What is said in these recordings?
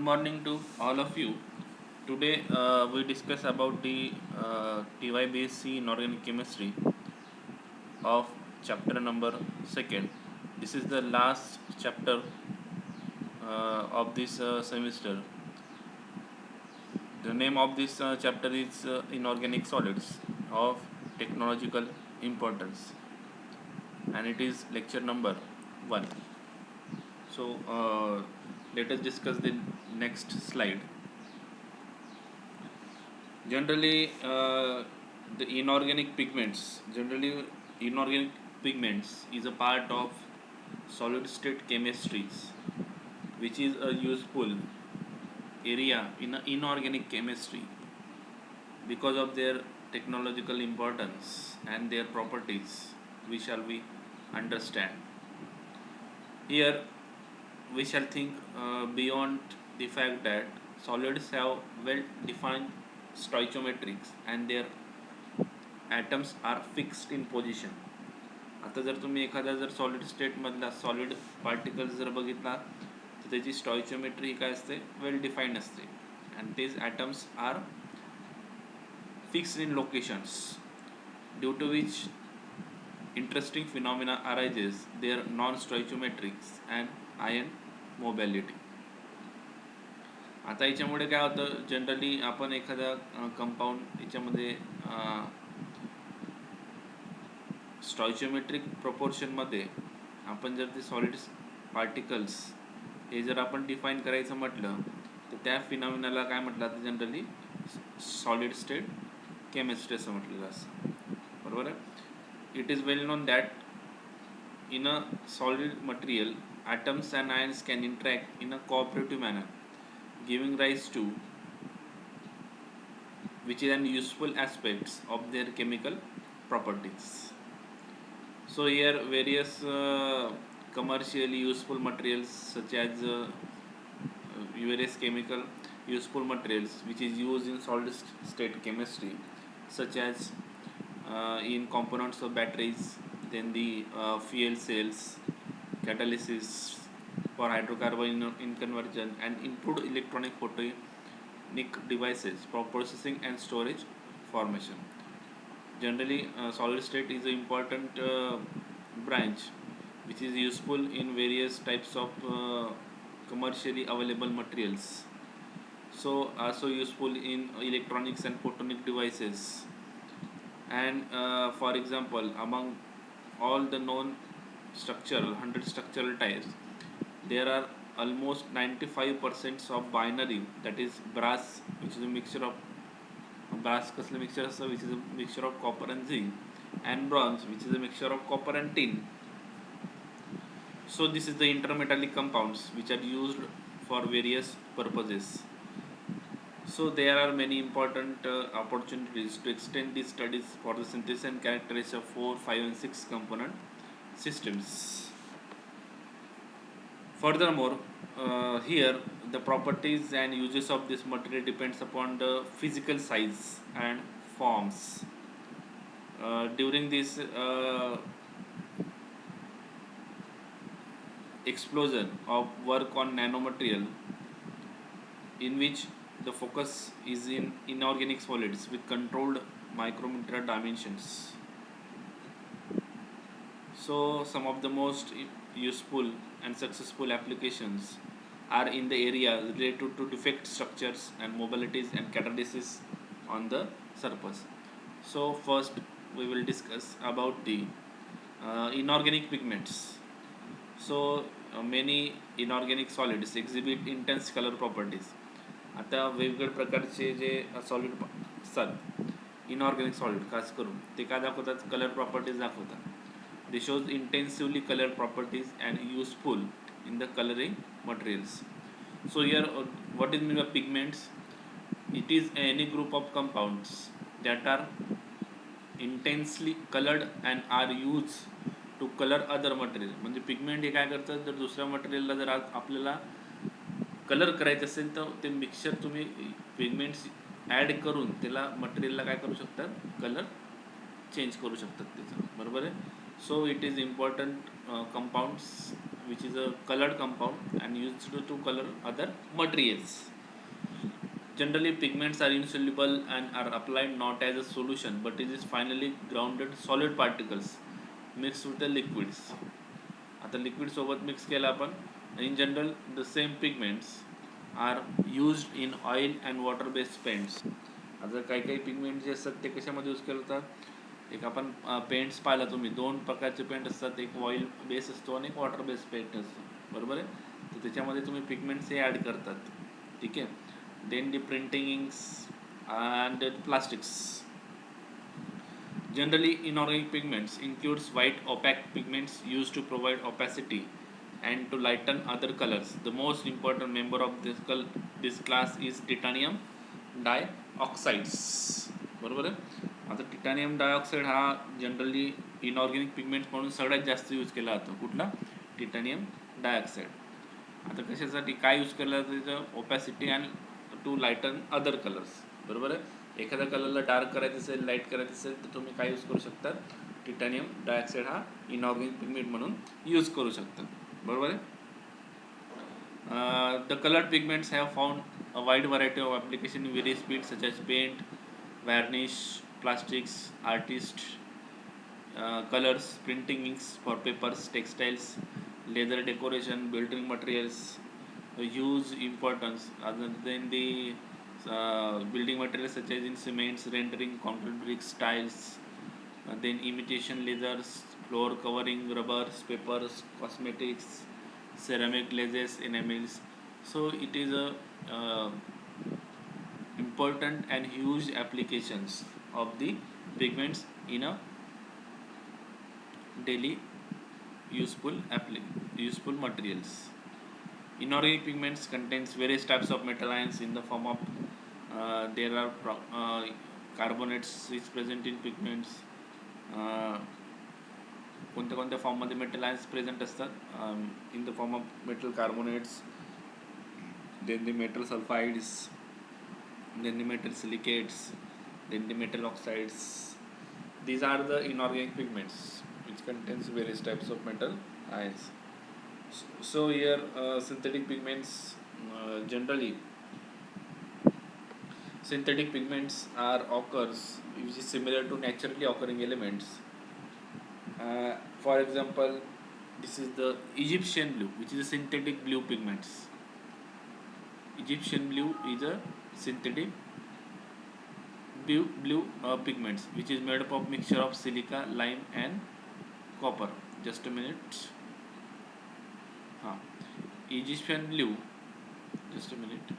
morning to all of you. Today we discuss about the TYBSc in organic chemistry of chapter number second. This is the last chapter of this semester. The name of this chapter is Inorganic Solids of Technological Importance, and it is lecture number 1. So let us discuss the next slide. Generally, the inorganic pigments is a part of solid state chemistries, which is a useful area in inorganic chemistry because of their technological importance and their properties, we shall we understand. Here, we shall think beyond the fact that solids have well defined stoichiometrics and their atoms are fixed in position. आता जर तुम्ही एखादा जर solid स्टेटमधला solid particles जर बघितला तर त्याची stoichiometry काय असते, वेल डिफाईन्ड असते, and these atoms are fixed in locations due to which interesting phenomena arises their non-stoichiometrics and ion mobility. आता याच्यामुळे काय होतं, जनरली आपण एखादा कंपाऊंड याच्यामध्ये स्टॉइचियोमेट्रिक प्रोपोर्शनमध्ये आपण जर ते सॉलिड पार्टिकल्स हे जर आपण डिफाईन करायचं म्हटलं तर त्या फिनॉमिनाला काय म्हटलं तर जनरली सॉलिड स्टेट केमिस्ट्री असं म्हटलेलं असतं, बरोबर आहे. It is well known that in a solid material, atoms and ions can interact in a cooperative manner, giving rise to which is an useful aspects of their chemical properties. So here various commercially useful materials such as various chemical useful materials which is used in solid state chemistry, such as in components of batteries, then the fuel cells, catalysis for hydrocarbon in conversion, and include electronic photonic devices for processing and storage formation. Generally, solid state is an important branch which is useful in various types of commercially available materials. So also useful in electronics and photonic devices. And for example, among all the known 100 structural types, there are almost 95% of binary, that is brass, which is a mixture of brass कसलं mixture असतं, which is a mixture of copper and zinc, and bronze, which is a mixture of copper and tin. So this is the intermetallic compounds which are used for various purposes. So there are many important opportunities to extend these studies for the synthesis and characterization of 4, 5 and 6 component systems. Furthermore, here the properties and uses of this material depends upon the physical size and forms. During this explosion of work on nanomaterial, in which the focus is in inorganic solids with controlled micrometer dimensions. So some of the most useful and successful applications are in the area related to defect structures and mobilities and catalysis on the surface. So first we will discuss about the inorganic pigments. So many inorganic solids exhibit intense color properties. आता वेगवेगळ्या प्रकारचे जे solid असतात inorganic solid, खास करून ते काय दाखवतात, कलर प्रॉपर्टीज दाखवतात. They shows intensively colour properties and useful in the colouring materials. So here what is mean by pigments? It is any group of compounds that are intensely coloured and are use to colour other material. म्हणजे pigment हे काय करतात, जर दुसऱ्या मटेरियलला जर आपल्याला colour करायचं असेल तर ते मिक्सचर तुम्ही पिगमेंट्स ॲड करून त्याला मटेरियलला काय करू शकतात, कलर चेंज करू शकतात त्याचा, बरोबर आहे. So it is important compounds which is a colored compound and used to color other materials. Generally, pigments are insoluble and are applied not as a solution, but it is finally grounded solid particles mixed with the liquids. आता liquid सोबत mix केला आपण. In general, the same pigments are used in oil and water based paints. आता काही काही pigment जे असतात ते कशामध्ये यूज केले जातात. एक आपण पेंट्स पाहिला तुम्ही, दोन प्रकारचे पेंट असतात, एक ऑइल बेस असतो आणि एक वॉटर बेस पेंट असतो, बरोबर आहे. तर त्याच्यामध्ये तुम्ही पिगमेंट्स हे ॲड करतात, ठीक आहे. Then the printing inks and plastics. Generally, inorganic pigments includes white opaque pigments used to provide opacity and to lighten other colors. The most important member of this class is titanium dioxides. बरोबर आहे. आता titanium dioxide हा generally inorganic pigments म्हणून सगळ्यात जास्त use केला जातो. कुठला? Titanium dioxide. आता कशासाठी काय यूज केलं जातं? त्याचं opacity and to lighten other colours, बरोबर आहे. एखाद्या कलरला डार्क करायचं असेल, लाईट करायचं असेल तर तुम्ही काय यूज करू शकता? टिटॅनियम डायऑक्साईड हा इनऑर्गॅनिक पिगमेंट म्हणून यूज करू शकता, बरोबर आहे. The colored pigments have found a wide variety of application in various fields such as paint, varnish, plastics, artist, colors, printing inks for papers, textiles, leather decoration, building materials. A huge importance other than the building materials such as in cements, rendering, concrete bricks, tiles, then imitation leathers, floor covering, rubbers, papers, cosmetics, ceramic glazes, enamels. So it is a important and huge applications of the pigments in a daily useful materials. Inorganic pigments contains various types of metal ions in the form of there are carbonates is present in pigments. कोणत्या कोणत्या फॉर्ममध्ये metal ions present असतात? इन the form of metal carbonates, then the metal sulfides, then the metal silicates, then the metal oxides. These are the inorganic pigments which contains various types of metal ions. So here synthetic pigments, generally synthetic pigments are occurs which is similar to naturally occurring elements. For example, this is the Egyptian blue, which is a synthetic blue pigments. Egyptian blue is a synthetic blue pigments which is made up of mixture of silica, lime and copper. Just a minute. Egyptian blue, just a minute.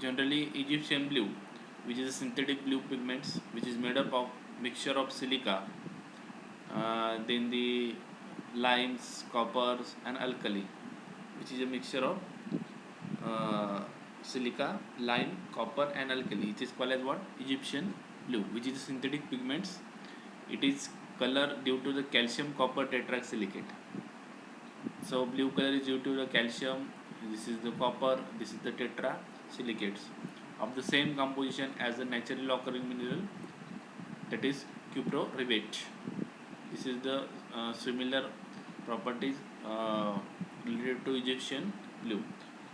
Generally, Egyptian blue, which is a synthetic blue pigments which is made up of mixture of silica, then the limes, coppers and alkali, which is a mixture of silica, lime, copper and alkali. It is called as what? Egyptian blue, which is a synthetic pigments. It is color due to the calcium copper tetrasilicate. So blue color is due to the calcium, this is the copper, this is the tetrasilicates of the same composition as the naturally occurring mineral, that is cuprorivate. This is the similar properties related to Egyptian blue.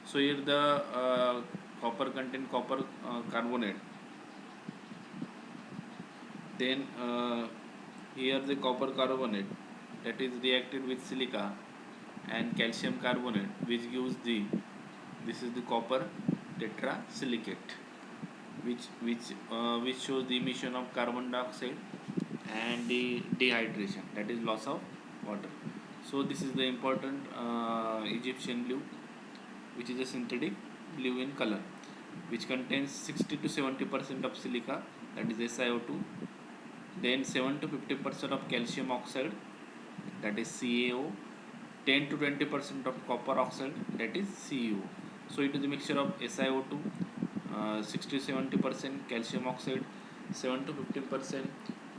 So here the copper contain copper carbonate, then here the copper carbonate that is reacted with silica and calcium carbonate which gives the, this is the copper tetrasilicate, which shows the emission of carbon dioxide and the dehydration, that is loss of water. So this is the important Egyptian blue, which is a synthetic blue in color, which contains 60 to 70% of silica, that is SiO2, then 7 to 50% of calcium oxide, that is CaO, 10 to 20% of copper oxide, that is CuO. So it is a mixture of SiO2, 60 to 70% calcium oxide, 7 to 15%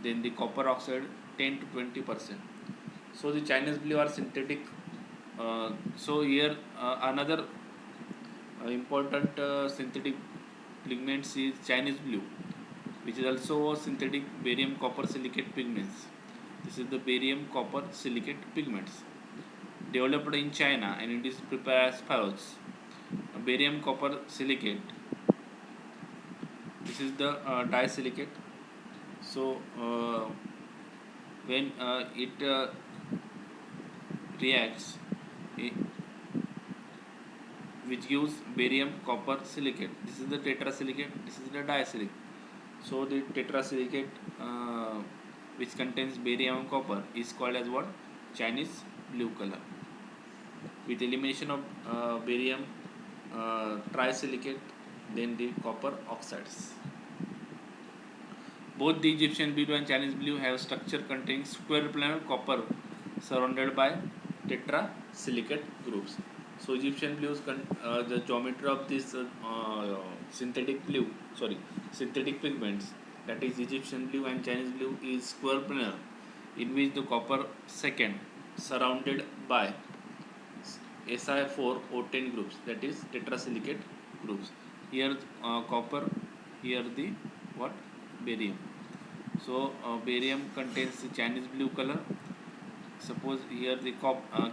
then the copper oxide 10 to 20%. So the Chinese blue are synthetic. So here another important synthetic pigments is Chinese blue, which is also a synthetic barium copper silicate pigments. This is the barium copper silicate pigments developed in China, and it is prepared as follows: barium copper silicate. This is the disilicate. So when it reacts, eh, which gives barium copper silicate. This is the tetrasilicate. This is the disilicate. So the tetrasilicate, which contains barium and copper, is called as what? Chinese blue color. With elimination of barium trisilicate, then the copper oxides. Both the Egyptian blue and Chinese blue have structure containing square planar copper surrounded by tetrasilicate groups. So Egyptian blues, the geometry of this synthetic pigments, that is Egyptian blue and Chinese blue, is square planar, in which the copper second surrounded by Si4O10 groups, that is tetrasilicate groups. Here copper, here the what? Barium. So barium contains the Chinese blue color. Suppose here the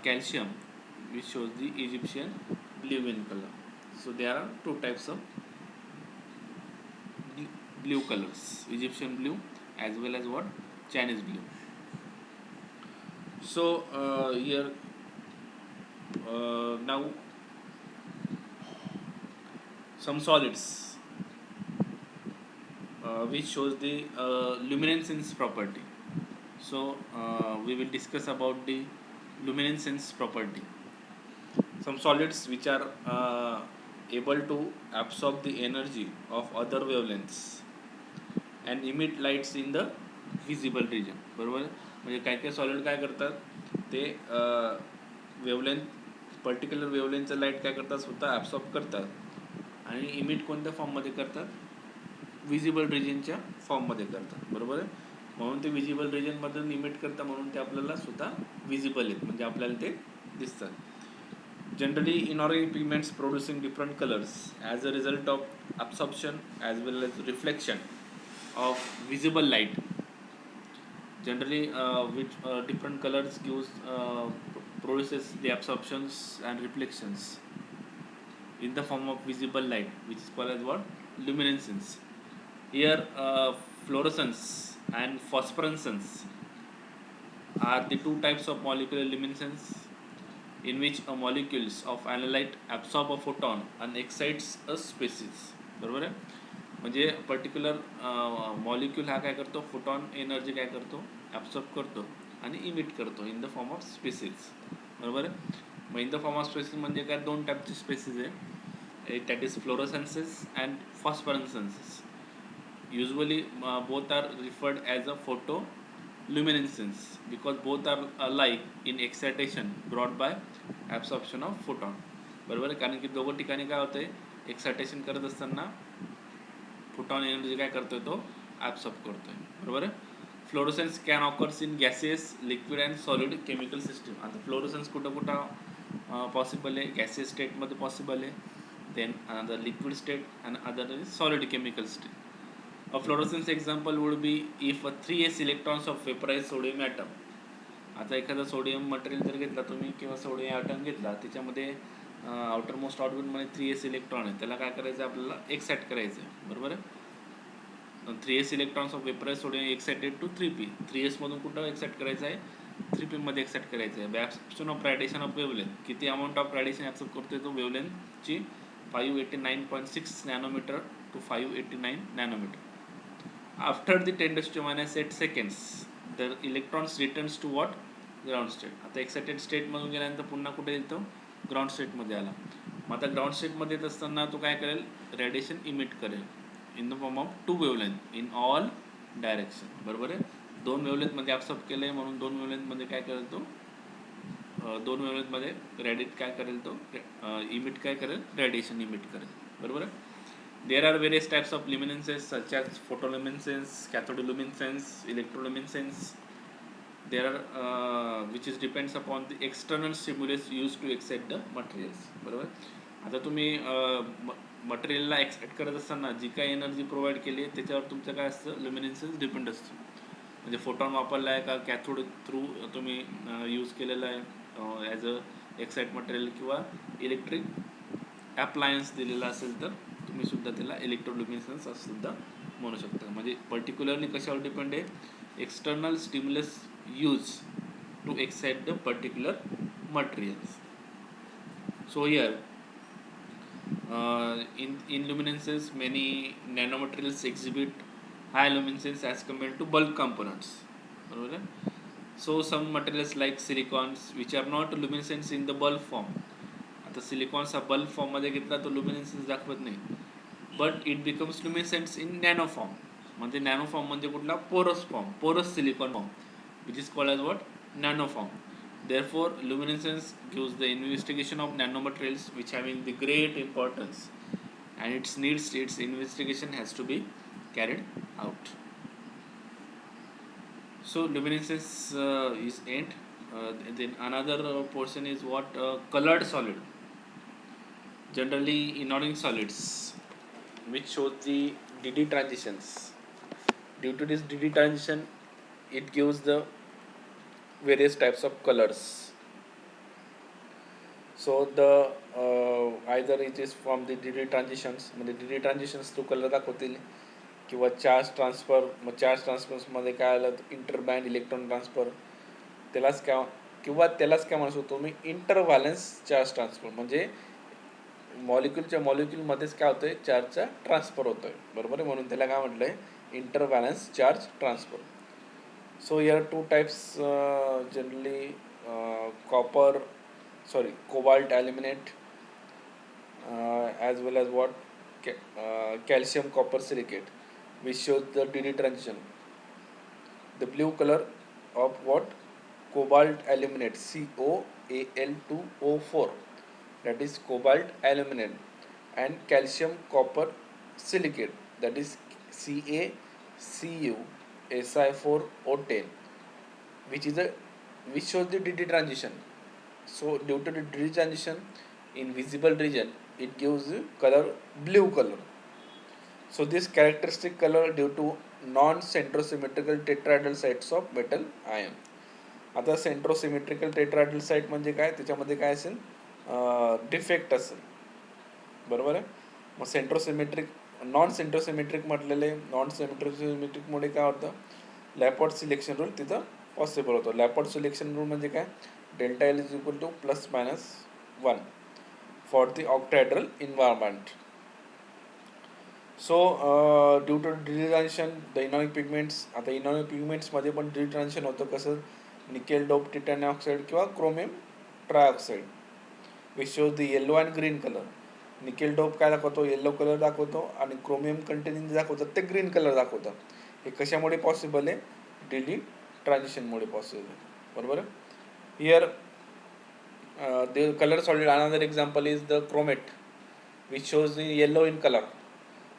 calcium, which shows the Egyptian blue in color. So there are two types of blue colors: Egyptian blue as well as what? Chinese blue. So here now some solids which shows the luminescence property. So we will discuss about the luminescence property. Some solids which are able to absorb the energy of other wavelengths and emit lights in the visible region. बरोबर आहे? म्हणजे काय काय solid काय करतात ते wavelength particular वेवलेंथचं light काय करतात स्वतः ॲब्सॉर्ब करतात आणि इमिट कोणत्या फॉर्ममध्ये करतात विजिबल रिजनच्या फॉर्ममध्ये करतात. बरोबर आहे? म्हणून ते विजिबल रिजनमधून इमिट करतात, म्हणून ते आपल्याला स्वतः विजिबल आहेत, म्हणजे आपल्याला ते दिसतात. Generally, inorganic pigments producing different colors as a result of absorption as well as reflection of visible light. Generally, which different colors produces the absorptions and reflections in the form of visible light, which is called as what? Luminescence. Here, fluorescence and phosphorescence are the two types of molecular luminescence in which a molecules of analyte absorb a photon and excites a species. बरोबर आहे? म्हणजे particular molecule हा काय करतो? Photon energy काय करतो? Absorb करतो आणि इमिट करतो in the form of species. बरोबर आहे? मग in the form of species म्हणजे काय? दोन टाईपचे स्पेसिस आहे, that is fluorescences and phosphorescences. Usually both are referred as a photoluminescence because both are alike in excitation brought by absorption of photon. बरोबर आहे? कारण की दोघं ठिकाणी काय होतंय? एक्सायटेशन करत असताना फोटॉन एनर्जी काय करतोय? तो ॲब्सॉर्ब करतोय. बरोबर आहे? Fluorescence can occurs in gaseous, liquid and solid chemical system. आता फ्लोरोसेन्स कुठं कुठं पॉसिबल आहे? गॅसियस स्टेटमध्ये पॉसिबल आहे, then another liquid state and other is solid chemical state. A fluorescence example would be if a 3s electrons of vaporized sodium atom. आता एखादा sodium material जर घेतला तुम्ही किंवा सोडियम ॲटम घेतला, त्याच्यामध्ये आउटर मोस्ट ऑर्बिटमध्ये 3s इलेक्ट्रॉन आहे, त्याला काय करायचं? आपल्याला एक्साइट करायचं आहे. बरोबर आहे? 3s electrons of vaporise sodium excited to 3p. 3s मधून कुठं एक्साइट करायचं आहे? 3p मध्ये एक्साइट करायचं आहे. Absorption of radiation of wavelength, किती अमाऊंट ऑफ रॅडिएशन ॲब्सॉर्ब करतोय तो? वेवलेंथची 589.6 nanometre to 589 nanometre. After the 10⁻⁸ seconds, the electrons returns to what? Ground state. आता एक्साइटेड स्टेटमधून गेल्यानंतर पुन्हा कुठे येतो? ग्राउंड स्टेटमध्ये आला. मग आता ग्राउंड स्टेटमध्ये येत असताना तो काय करेल? रेडिएशन इमिट करेल इन the form of 2 wavelength in all direction. बरोबर आहे? 2 वेवलेंथमध्ये ॲब्सॉर्ब केलं आहे, म्हणून 2 वेवलेंथमध्ये काय करेल तो? 2 वेवलेंथमध्ये रेडिएट काय करेल तो? इमिट काय करेल? रेडिएशन इमिट करेल. बरोबर आहे? There are various types of luminescence such as photoluminescence, cathodoluminescence, electroluminescence. There are which is depends upon the external stimulus used to excite the materials. बरोबर. आता तुम्ही मटेरियलला एक्साइट करत असताना जी काही एनर्जी प्रोव्हाइड केली आहे त्याच्यावर तुमचं काय असतं, लुमिनेन्सन्स डिपेंड असतो. म्हणजे फोटॉन वापरला आहे का, कॅथोड थ्रू तुम्ही यूज केलेला आहे ॲज अ एक्साइट मटेरियल, किंवा इलेक्ट्रिक ॲप्लायन्स दिलेला असेल तर तुम्ही सुद्धा त्याला इलेक्ट्रोल्युमिनेसन्स असं सुद्धा म्हणू शकता. म्हणजे पर्टिक्युलरली कशावर डिपेंड आहे, external stimulus use to excite the particular materials. So here in luminescence many nanomaterials exhibit high luminescence as compared to bulk components. बरोबर आहे. So some materials like silicons which are not luminescent in the bulk form. आता silicons हा bulb फॉर्ममध्ये घेतला तर luminescence दाखवत नाही, but it becomes luminescents in nano form. म्हणजे नॅनो फॉर्म म्हणजे कुठला, porous form, porous silicon form, which is called as what, nano form. Therefore, luminescence gives the investigation of nanomaterials which having the great importance, and its investigation has to be carried out. So luminescence is end. Then another portion is what, colored solid. Generally inorganic solids, which shows the DD transitions. Due to this DD transition, it gives the various types of colors. So the either it is from the DD transitions, म्हणजे DD transitions through colour दाखवतील, किंवा charge transfer. मग charge ट्रान्सफरमध्ये काय आलं, इंटरबँड electron transfer, त्यालाच काय, किंवा त्यालाच काय म्हणू शकतो मी, इंटरव्हॅलन्स चार्ज ट्रान्सफर. म्हणजे मॉलिक्युलच्या मॉलिक्युलमध्येच काय होतंय, चार्जचा ट्रान्सफर होतोय. बरोबर आहे, म्हणून त्याला काय म्हटलंय, intervalence charge transfer. So here are two types generally, cobalt aluminate, as well as what, calcium copper silicate, which shows the DD transition. The blue color of what, cobalt aluminate, COAL2O4, that is cobalt aluminate, and calcium copper silicate, that is CaCuSi4O10, which shows the DD transition. So due to the DD transition in visible region, it gives the color blue color. So this characteristic color due to non-centrosymmetrical tetrahedral sites of metal ion. आता सेंट्रोसिमेट्रिकल tetrahedral site म्हणजे काय, त्याच्यामध्ये काय असेल, defect असेल. बरोबर आहे. मग non सेंट्रोसिमेट्रिक म्हटलेले, नॉन सेंट्रोसिमेट्रिकमुळे काय होतं, लॅपॉट सिलेक्शन रूल तिथं पॉसिबल होतं. लॅपॉट सिलेक्शन रूल म्हणजे काय, delta L is equal to +-1 for the octahedral environment. So due to DD transition the inorganic pigments. आता इनॉर्गॅनिक पिगमेंट्समध्ये पण DD ट्रान्झिशन होतं. कसं, निकेल डोप टिटॅनियम ऑक्साईड किंवा chromium trioxide, which shows the yellow and green colour. Nickel dope काय दाखवतो, yellow colour दाखवतो, आणि क्रोमियम कंटेनिंग दाखवतात ते ग्रीन कलर दाखवतात. हे कशामुळे पॉसिबल आहे, DD ट्रान्झिशनमुळे पॉसिबल आहे. बरोबर आहे. Here the color solid, another example is the chromate, which shows the yellow in color.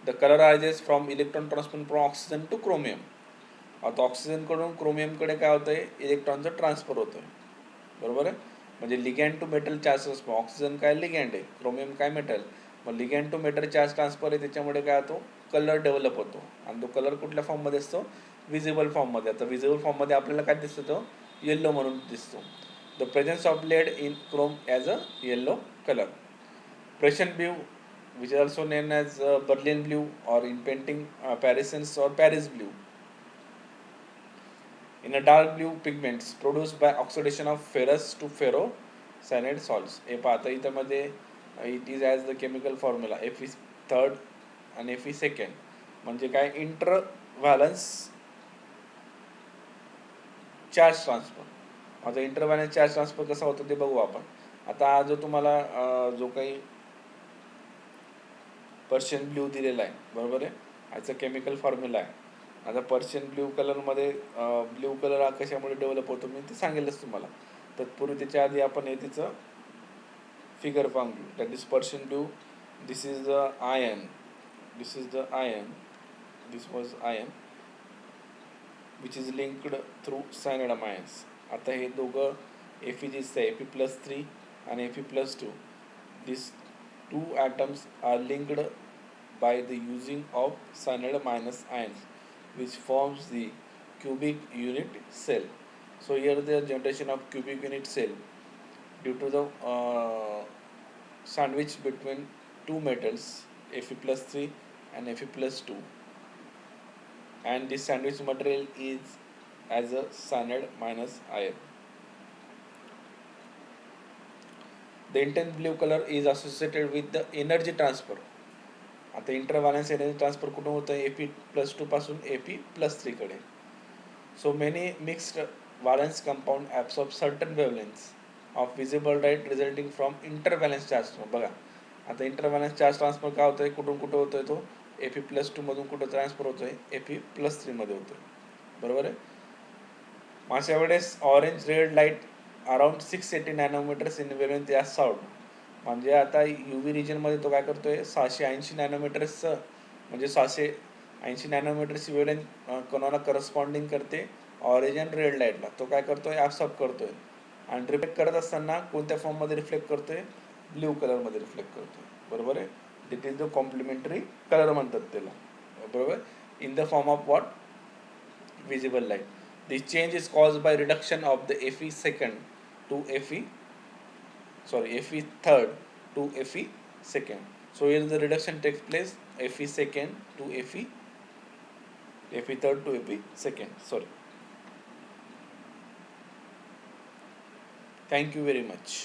The color arises from electron transfer from oxygen to chromium. आता oxygen कडून क्रोमियमकडे काय होतंय, इलेक्ट्रॉनचं ट्रान्सफर होतोय. बरोबर आहे. म्हणजे ligand to metal charge transfer. Oxygen काय ligand आहे, क्रोमियम काय मेटल. मग ligand to metal charge transfer आहे, त्याच्यामुळे काय होतो, कलर डेव्हलप होतो. आणि तो कलर कुठल्या फॉर्ममध्ये असतो, विजिबल फॉर्ममध्ये. आता विजिबल फॉर्ममध्ये आपल्याला काय दिसतो, तो येल्लो म्हणून दिसतो. The presence of lead in chrome as a yellow color. Prussian blue, which is also known as Berlin blue, or in painting Parisens or Paris blue. In a dark blue pigments produced by oxidation of ferrous to ferrocyanide salts. हे पाहता इथं मध्ये it is as the chemical formula Fe3 आणि Fe2, म्हणजे काय, इंटरव्हॅलन्स charge transfer. आता इंटरव्हॅलन्स charge transfer कसा होतो ते बघू आपण. आता हा जो तुम्हाला जो काही पर्शियन ब्ल्यू दिलेला आहे, बरोबर आहे, याचा केमिकल फॉर्म्युला आहे. आता पर्शियन ब्ल्यू कलरमध्ये ब्ल्यू कलर हा कशामुळे डेव्हलप होतो मी ते सांगेलच तुम्हाला. तत्पूर्वी त्याच्या आधी आपण हे तिचं फिगर पाहून घेऊ. That is Persian blue. This is the ion, This is the ion. This was ion which is linked through cyanide ions. आता हे दोघं Fe आहे Fe+3 आणि Fe+2. These two atoms are linked by the using of cyanide minus ions, which forms the cubic unit cell. So here the generation of cubic unit cell due to the sandwich between two metals Fe+3 and Fe+2, and this sandwich material is as a cyanide minus ion. The intense blue color is associated with the energy transfer. आता इंटरव्हॅलन्स energy transfer कुठून होतं Fe+2 पासून Fe+3 कडे. So many mixed valence compound absorb certain wavelengths of visible light resulting from intervalence charge. बघा आता इंटरव्हॅलन्स charge transfer काय होतोय, कुठून कुठे होतोय तो Fe+2 मधून कुठं ट्रान्सफर होतोय Fe+3 मध्ये होतोय. बरोबर आहे. अशा वेळेस ऑरेंज रेड लाईट अराउंड 680 नॅनोमीटर्स इन वेव्हलेंथ या साऊंड. म्हणजे आता UV रिजनमध्ये तो काय करतोय 680 नॅनोमीटर्सचं, म्हणजे 680 नॅनोमीटरची वेव्हलेंथ कोणाला करस्पॉन्डिंग करते ऑरेंज अँड रेड लाईटला. तो काय करतोय ॲब्सॉर्ब करतोय आणि रिफ्लेक्ट करत असताना कोणत्या फॉर्ममध्ये रिफ्लेक्ट करतोय, ब्ल्यू कलरमध्ये रिफ्लेक्ट करतोय. बरोबर आहे. This is the complementary colour म्हणतात त्याला. बरोबर. In the form of what, visible light. This change is caused by reduction of the Fe second to Fe third to Fe second. So here the reduction takes place Fe second to Fe third to Fe second. Sorry. Thank you very much.